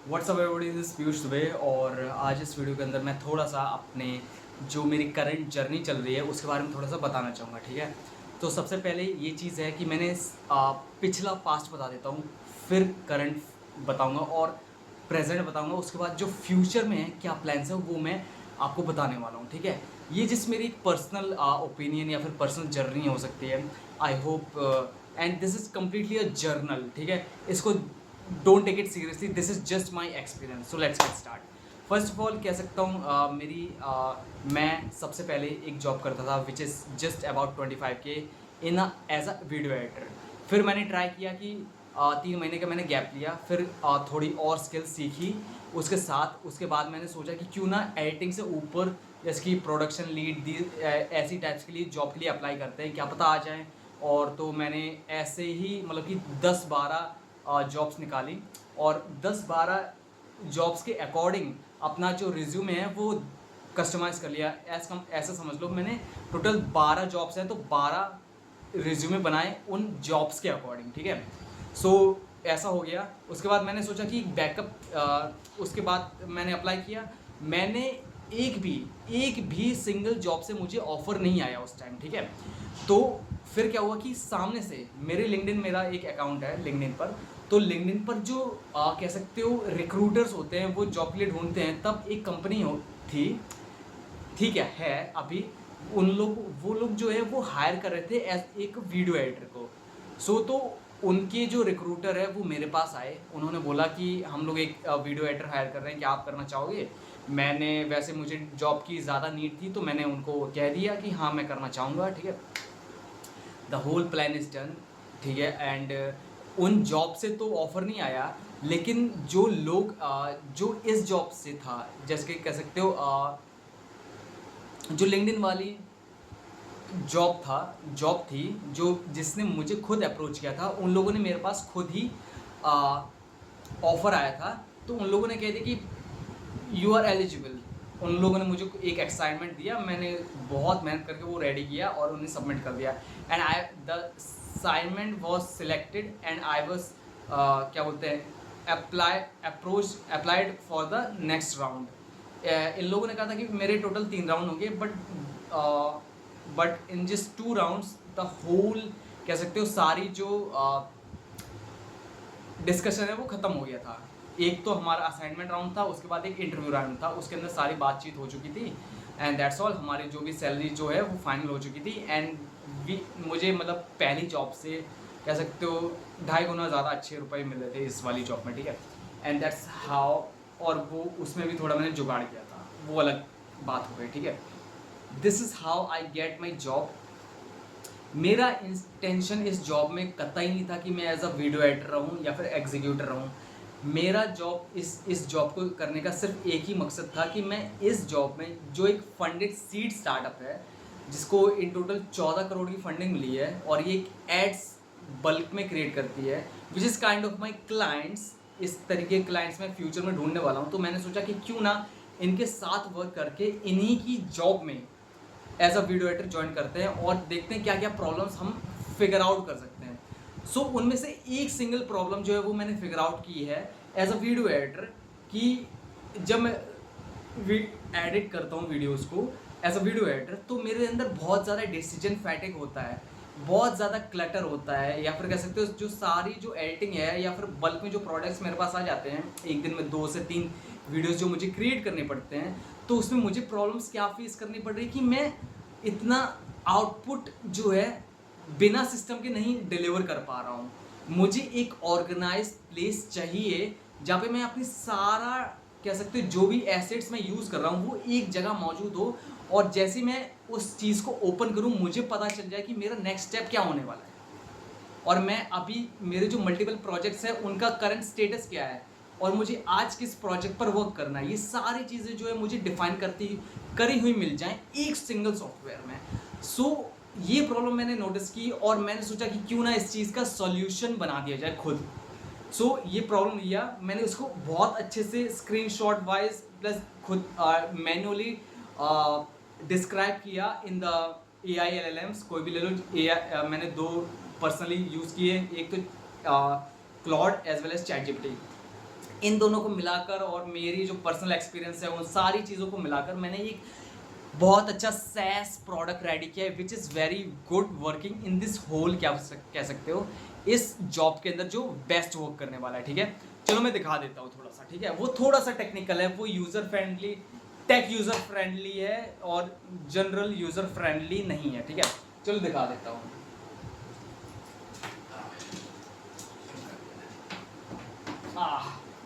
WhatsApp everybody, this Piyush Dubey. और आज इस वीडियो के अंदर मैं थोड़ा सा अपने जो मेरी करंट जर्नी चल रही है उसके बारे में थोड़ा सा बताना चाहूँगा। ठीक है, तो सबसे पहले ये चीज़ है कि मैंने पिछला पास्ट बता देता हूँ, फिर करंट बताऊँगा और प्रेजेंट बताऊँगा। उसके बाद जो फ्यूचर में है क्या प्लान्स है वो मैं आपको बताने वाला हूँ। ठीक है, ये जिस मेरी पर्सनल ओपिनियन या फिर पर्सनल जर्नी हो सकती है। I hope and this is completely a journal. ठीक है, इसको don't take it seriously, this is just my experience. So let's get start. First of all कह सकता हूँ मैं सबसे पहले एक जॉब करता था विच इज़ जस्ट अबाउट 25 के इन एज अ वीडियो एडिटर। फिर मैंने ट्राई किया कि 3 महीने का मैंने गैप लिया, फिर थोड़ी और स्किल्स सीखी उसके साथ। उसके बाद मैंने सोचा कि क्यों ना एडिटिंग से ऊपर जैसे कि प्रोडक्शन लीड दी ऐसी टाइप्स के लिए जॉब के लिए अप्लाई करते हैं, क्या पता आ जाए। और तो मैंने ऐसे ही मतलब कि 10-12 जॉब्स निकाली और 10-12 जॉब्स के अकॉर्डिंग अपना जो रिज्यूमे है वो कस्टमाइज़ कर लिया। ऐसा समझ लो मैंने टोटल 12 जॉब्स हैं तो 12 रिज्यूमे बनाए उन जॉब्स के अकॉर्डिंग। ठीक है, सो ऐसा हो गया। उसके बाद मैंने सोचा कि बैकअप, उसके बाद मैंने अप्लाई किया। मैंने एक भी सिंगल जॉब से मुझे ऑफ़र नहीं आया उस टाइम। ठीक है, तो फिर क्या हुआ कि सामने से मेरे लिंक्डइन, मेरा एक अकाउंट है लिंक्डइन पर, तो लिंक्डइन पर जो कह सकते हो रिक्रूटर्स होते हैं वो जॉब के लिए ढूंढते हैं। तब एक कंपनी हो थी, ठीक है अभी, उन लोग वो लोग जो है वो हायर कर रहे थे एज एक वीडियो एडिटर को। सो तो उनके जो रिक्रूटर है वो मेरे पास आए, उन्होंने बोला कि हम लोग एक वीडियो एडिटर हायर कर रहे हैं, क्या आप करना चाहोगे। मैंने वैसे मुझे जॉब की ज़्यादा नीड थी तो मैंने उनको कह दिया कि हाँ मैं करना चाहूँगा। ठीक है, the whole plan is done. ठीक है, एंड उन जॉब से तो ऑफ़र नहीं आया, लेकिन जो लोग जो इस जॉब से था, जैसे कि कह सकते हो जो लिंक्डइन वाली जॉब थी जो जिसने मुझे खुद अप्रोच किया था, उन लोगों ने मेरे पास खुद ही ऑफ़र आया था। तो उन लोगों ने कह दिया कि यू आर एलिजिबल। उन लोगों ने मुझे एक असाइनमेंट दिया, मैंने बहुत मेहनत करके वो रेडी किया और उन्हें सबमिट कर दिया। And I the assignment was selected and I was क्या बोलते हैं applied for the next round. इन लोगों ने कहा था कि मेरे टोटल 3 राउंड होंगे, but in just 2 rounds the whole कह सकते हो सारी जो डिस्कशन है वो ख़त्म हो गया था। एक तो हमारा असाइनमेंट राउंड था, उसके बाद एक इंटरव्यू राउंड था, उसके अंदर सारी बातचीत हो चुकी थी एंड दैट्स ऑल। हमारी जो भी सैलरी जो है वो फाइनल हो चुकी थी एंड मुझे मतलब पहली जॉब से कह सकते हो 2.5 गुना ज़्यादा अच्छे रुपए मिल रहे थे इस वाली जॉब में। ठीक है, एंड दैट्स हाउ। और वो उसमें भी थोड़ा मैंने जुगाड़ किया था, वो अलग बात हो गई। ठीक है, this is how I get my job. मेरा इंटेंशन इस जॉब में कतई नहीं था कि मैं एज अ वीडियो एडिटर रहूँ या फिर एग्जीक्यूटर रहूँ। मेरा जॉब इस जॉब को करने का सिर्फ एक ही मकसद था कि मैं इस जॉब में जो एक फंडेड सीड स्टार्टअप है, जिसको इन टोटल 14 करोड़ की फंडिंग मिली है और ये एक एड्स बल्क में क्रिएट करती है, which is kind of my clients. इस तरीके के क्लाइंट्स मैं फ्यूचर में ढूंढने वाला हूँ। तो मैंने सोचा कि क्यों ना इनके साथ वर्क करके इन्हीं की जॉब में as a video editor join करते हैं और देखते हैं क्या क्या प्रॉब्लम्स हम फिगर आउट कर सकते हैं। सो उनमें से एक सिंगल प्रॉब्लम जो है वो मैंने फिगर आउट की है एज अ वीडियो एडिटर, कि जब मैं एडिट करता हूँ वीडियोज़ को एज अ वीडियो एडिटर तो मेरे अंदर बहुत ज़्यादा डिसीजन फैटिक होता है, बहुत ज़्यादा क्लटर होता है, या फिर कह सकते हो जो सारी जो एडिटिंग है या फिर बल्क में जो प्रोडक्ट्स मेरे पास आ जाते हैं एक दिन में 2 से 3 वीडियोस जो मुझे क्रिएट करने पड़ते हैं, तो उसमें मुझे प्रॉब्लम्स क्या फेस करनी पड़ रही कि मैं इतना आउटपुट जो है बिना सिस्टम के नहीं डिलीवर कर पा रहा हूँ। मुझे एक ऑर्गेनाइज प्लेस चाहिए जहाँ पे मैं अपनी सारा कह सकते हो जो भी एसेट्स मैं यूज़ कर रहा हूँ वो एक जगह मौजूद हो, और जैसे मैं उस चीज़ को ओपन करूँ मुझे पता चल जाए कि मेरा नेक्स्ट स्टेप क्या होने वाला है और मैं अभी मेरे जो मल्टीपल प्रोजेक्ट्स हैं उनका करंट स्टेटस क्या है और मुझे आज किस प्रोजेक्ट पर वर्क करना है। ये सारी चीज़ें जो है मुझे डिफाइन करी हुई मिल जाएं एक सिंगल सॉफ्टवेयर में। सो ये प्रॉब्लम मैंने नोटिस की और मैंने सोचा कि क्यों ना इस चीज़ का सॉल्यूशन बना दिया जाए खुद। सो ये प्रॉब्लम लिया मैंने, उसको बहुत अच्छे से स्क्रीनशॉट वाइज प्लस खुद मैनुअली डिस्क्राइब किया इन द AI LLMs। कोई भी ले लो AI, मैंने 2 पर्सनली यूज़ किए, एक तो Claude as well as chat GPT. इन दोनों को मिलाकर और मेरी जो पर्सनल एक्सपीरियंस है उन सारी चीज़ों को मिलाकर मैंने एक बहुत अच्छा सैस प्रोडक्ट रेडी किया है which is very good working in this whole, क्या कह सकते हो, इस जॉब के अंदर जो बेस्ट वर्क करने वाला है। ठीक है, चलो मैं दिखा देता हूँ थोड़ा सा। ठीक है, वो थोड़ा सा टेक्निकल है, वो user friendly, tech user friendly है और जनरल यूज़र फ्रेंडली नहीं है। ठीक है, चलो दिखा देता हूँ।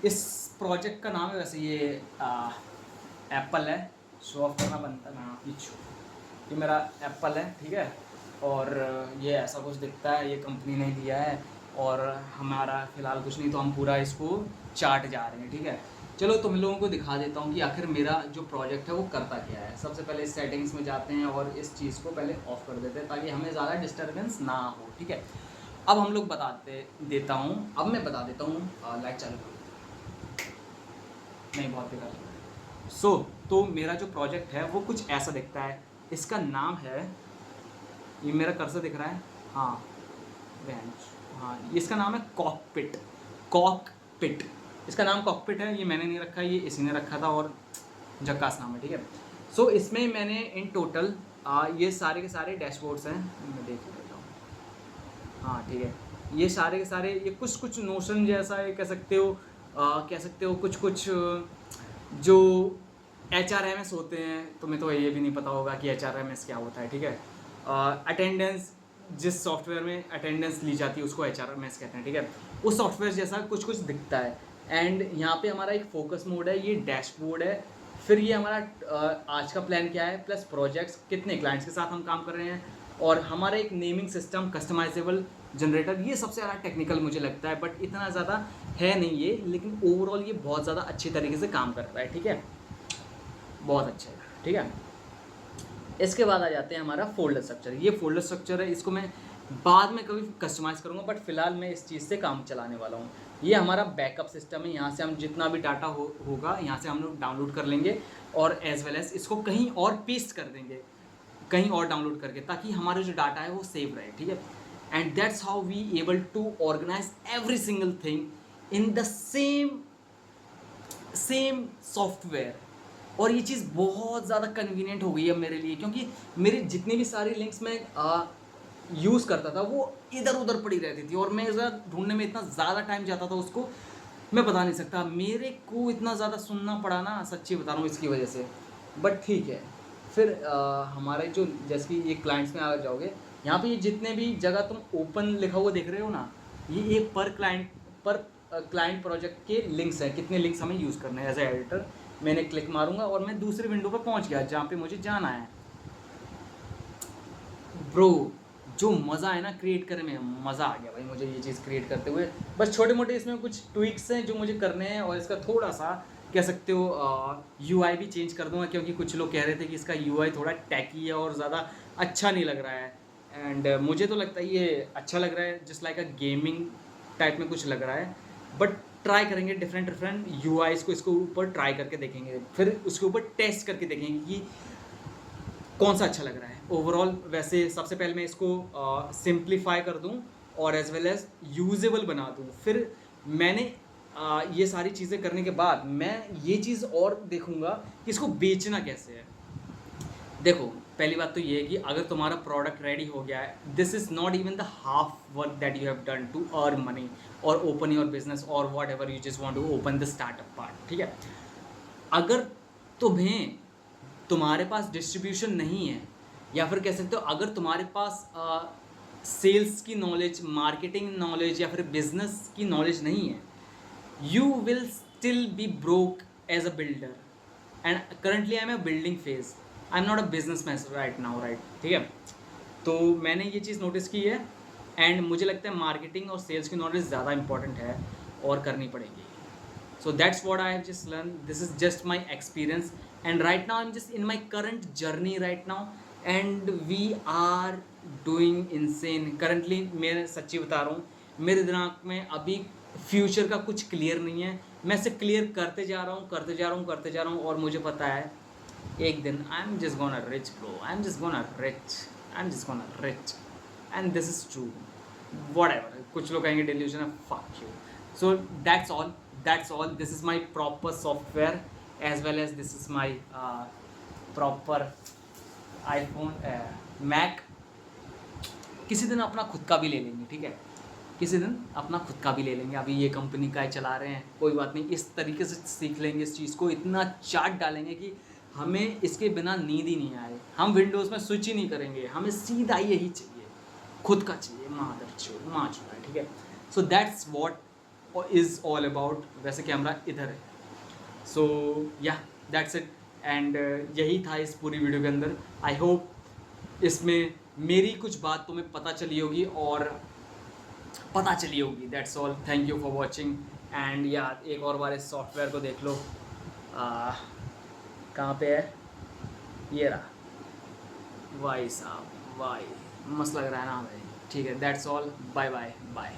इस प्रोजेक्ट का नाम है, वैसे ये एप्पल है, शो ऑफ करना बनता है ना पीछू, ये मेरा एप्पल है। ठीक है, और ये ऐसा कुछ दिखता है, ये कंपनी ने दिया है और हमारा फ़िलहाल कुछ नहीं, तो हम पूरा इसको चार्ट जा रहे हैं। ठीक है, चलो तुम लोगों को दिखा देता हूँ कि आखिर मेरा जो प्रोजेक्ट है वो करता क्या है। सबसे पहले इस सेटिंग्स में जाते हैं और इस चीज़ को पहले ऑफ कर देते हैं ताकि हमें ज़्यादा डिस्टर्बेंस ना हो। ठीक है, अब हम लोग देता हूँ, अब मैं बता देता हूँ। लाइट चालू करो, नहीं बहुत बेकार लग रहा है। तो मेरा जो प्रोजेक्ट है वो कुछ ऐसा दिखता है। इसका नाम है, ये मेरा कर्सर दिख रहा है, हाँ बेंच, हाँ इसका नाम है कॉकपिट। कॉकपिट, इसका नाम कॉकपिट है, ये मैंने नहीं रखा, ये इसी ने रखा था और झक्कास नाम है। ठीक है, सो इसमें मैंने इन टोटल ये सारे के सारे डैशबोर्ड्स हैं, मैं देख लेता हूँ। हाँ ठीक है, ये सारे के सारे ये कुछ नोशन जैसा है, कह सकते हो कुछ जो HRMS होते हैं। तुम्हें तो ये भी नहीं पता होगा कि HRMS क्या होता है। ठीक है, अटेंडेंस, जिस सॉफ्टवेयर में अटेंडेंस ली जाती है उसको HRMS कहते हैं। ठीक है, उस सॉफ्टवेयर जैसा कुछ दिखता है। एंड यहाँ पे हमारा एक फोकस मोड है, ये डैशबोर्ड है, फिर ये हमारा आज का प्लान क्या है, प्लस प्रोजेक्ट्स, कितने क्लाइंट्स के साथ हम काम कर रहे हैं, और हमारा एक नेमिंग सिस्टम, कस्टमाइजेबल जनरेटर। ये सबसे ज़्यादा टेक्निकल मुझे लगता है, बट इतना ज़्यादा है नहीं ये, लेकिन ओवरऑल ये बहुत ज़्यादा अच्छी तरीके से काम करता है। ठीक है, बहुत अच्छा है। ठीक है, इसके बाद आ जाते हैं हमारा फोल्डर स्ट्रक्चर। ये फोल्डर स्ट्रक्चर है, इसको मैं बाद में कभी कस्टमाइज़ करूँगा, बट फिलहाल मैं इस चीज़ से काम चलाने वाला हूँ। ये हमारा बैकअप सिस्टम है, यहाँ से हम जितना भी डाटा होगा यहाँ से हम लोग डाउनलोड कर लेंगे और एज वेल एज इसको कहीं और पेस्ट कर देंगे, कहीं और डाउनलोड करके, ताकि हमारा जो डाटा है वो सेव रहे। ठीक है, and that's how we able to organise every single thing in the same software. और ये चीज़ बहुत ज़्यादा कन्वीनियंट हो गई है मेरे लिए, क्योंकि मेरे जितने भी सारे लिंक्स मैं यूज़ करता था वो इधर उधर पड़ी रहती थी और मैं इधर ढूंढने में इतना ज़्यादा टाइम जाता था, उसको मैं बता नहीं सकता। मेरे को इतना ज़्यादा सुनना पड़ा ना, सच्ची बता रहा हूँ, इसकी वजह से। बट ठीक है, फिर हमारे जो, जैसे कि ये क्लाइंट्स में आ जाओगे, यहाँ पे ये जितने भी जगह तुम ओपन लिखा हुआ देख रहे हो ना, ये एक पर क्लाइंट प्रोजेक्ट के लिंक्स हैं, कितने लिंक्स हमें यूज़ करने हैं। एज ए एडिटर मैंने क्लिक मारूंगा और मैं दूसरी विंडो पर पहुंच गया जहाँ पे मुझे जाना है। ब्रो, जो मज़ा है ना क्रिएट करने में, मज़ा आ गया भाई मुझे ये चीज़ क्रिएट करते हुए। बस छोटे मोटे इसमें कुछ ट्विक्स हैं जो मुझे करने हैं, और इसका थोड़ा सा कह सकते हो UI भी चेंज कर दूंगा, क्योंकि कुछ लोग कह रहे थे कि इसका UI थोड़ा टैकी है और ज़्यादा अच्छा नहीं लग रहा है। एंड मुझे तो लगता है ये अच्छा लग रहा है, just like a gaming type में कुछ लग रहा है। बट ट्राई करेंगे डिफरेंट UIs को, इसको ऊपर ट्राई करके देखेंगे, फिर उसके ऊपर टेस्ट करके देखेंगे कि कौन सा अच्छा लग रहा है ओवरऑल। वैसे सबसे पहले मैं इसको सिंप्लीफाई कर दूं और एज वेल एज यूजेबल बना दूं। फिर मैंने ये सारी चीज़ें करने के बाद मैं ये चीज़ और देखूंगा कि इसको बेचना कैसे है। देखो, पहली बात तो ये है कि अगर तुम्हारा प्रोडक्ट रेडी हो गया है, this is not even the half work that you have done to earn money और ओपन योर बिजनेस और whatever you just want to open the startup part. ठीक है, अगर तुम्हारे पास डिस्ट्रीब्यूशन नहीं है, या फिर कह सकते हो अगर तुम्हारे पास सेल्स की नॉलेज, मार्केटिंग नॉलेज या फिर बिजनेस की नॉलेज नहीं है, you will still be broke as a builder, and currently I'm a building phase, I'm not a businessman right now, right? ठीक है, तो मैंने ये चीज़ नोटिस की है, एंड मुझे लगता है मार्केटिंग और सेल्स की नॉलेज ज़्यादा इंपॉर्टेंट है और करनी पड़ेगी। So that's what I have just learned. This is just my experience, and right now I'm just in my current journey right now, and we are doing insane currently। मैं सच्ची बता रहा हूँ, मेरे दिमाग में अभी फ्यूचर का कुछ क्लियर नहीं है, मैं इसे क्लियर करते जा रहा हूँ और मुझे पता है एक दिन I am just gonna rich bro, I am just gonna rich and this is true. Whatever, कुछ लोग कहेंगे डिल्यूजन है, fuck you. So that's all, that's all. This is my proper software as well as this is my proper iPhone Mac. किसी दिन अपना खुद का भी ले लेंगे, ठीक है, किसी दिन अपना खुद का भी ले लेंगे. अभी ये कंपनी का ही चला रहे हैं, कोई बात नहीं. इस तरीके से सीख लेंगे इस चीज़ को, इतना चार्ट डालेंगे कि हमें इसके बिना नींद ही नहीं आए. हम विंडोज़ में स्विच ही नहीं करेंगे, हमें सीधा यही चाहिए, खुद का चाहिए. माँ चुका है, ठीक है. So that's what is all about. वैसे कैमरा इधर है. सो या दैट्स इट. एंड यही था इस पूरी वीडियो के अंदर. आई होप इसमें मेरी कुछ बात तुम्हें पता चली होगी that's all. Thank you for watching. And यार एक और बार इस सॉफ्टवेयर को देख लो. कहाँ पे है, ये रहा. भाई साहब, भाई मस्त लग रहा है ना भाई. ठीक है, that's all. Bye bye bye.